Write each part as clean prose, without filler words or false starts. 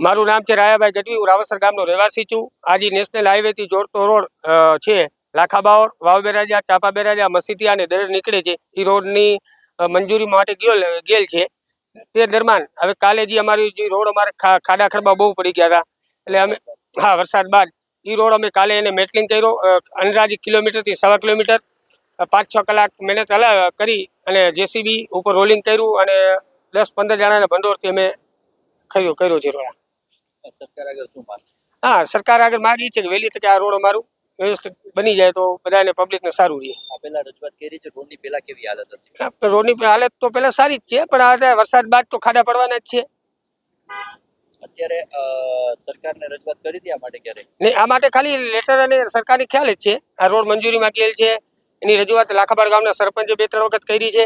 મારું નામ છે રાયાભાઈ ગઢવી. હું રાવસર ગામનો રહેવાસી છું. આજે નેશનલ હાઈવેથી જોડતો રોડ છે લાખાબાવર, વાવબેરાજા, ચાપાબેરાજા, મસીતિયા અને દરેડ નીકળે છે. એ રોડની મંજૂરી માટે ગયેલ છે. તે દરમિયાન હવે કાલે જે અમારી જે રોડ અમારે ખાડા ખડબા બહુ પડી ગયા હતા, એટલે અમે વરસાદ બાદ એ રોડ અમે કાલે એને મેટલિંગ કર્યો. અંદાજિત કિલોમીટરથી 1.25 કિલોમીટર 5-6 કલાક મહેનત કરી અને જેસીબી ઉપર રોલિંગ કર્યું અને 10-15 જણાના ભંડોળથી અમે કર્યો છે રોડ. સરકાર આગળ શું માંગ? સરકાર આગળ માંગ એ છે કે વહેલી તકે આ રોડ અમારું વ્યવસ્થિત બની જાય તો બધાને પબ્લિકને સારું રહે. પેલા રજૂઆત કરી છે, રોડની પેલા કેવી હાલત હતી? રોડની હાલત તો પેલા સારી જ છે, પણ આ વરસાદ બાદ તો ખાડા પડવાના જ છે. અત્યારે સરકારને રજૂઆત કરી હતી આ માટે ક્યારે? નહીં, આ માટે ખાલી લેટર અને સરકારની ખ્યાલ જ છે. આ રોડ મંજૂરીમાં ગયેલ છે. એની રજૂઆત લાખાબાર ગામના સરપંચે 2-3 વખત કરી છે.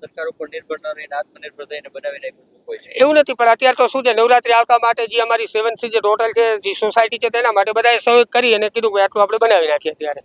સરકાર ઉપર નિર્ભર ન રહીને આત્મનિર્ભર થઈને બનાવી નાખ્યું હોય છે એવું નથી, પણ અત્યારે તો શું છે, નવરાત્રી આવતા માટે જે અમારી 7C જે હોટલ છે, જે સોસાયટી છે, તેના માટે બધાએ સહયોગ કરી અને કીધું કે આટલું આપણે બનાવી નાખીએ અત્યારે.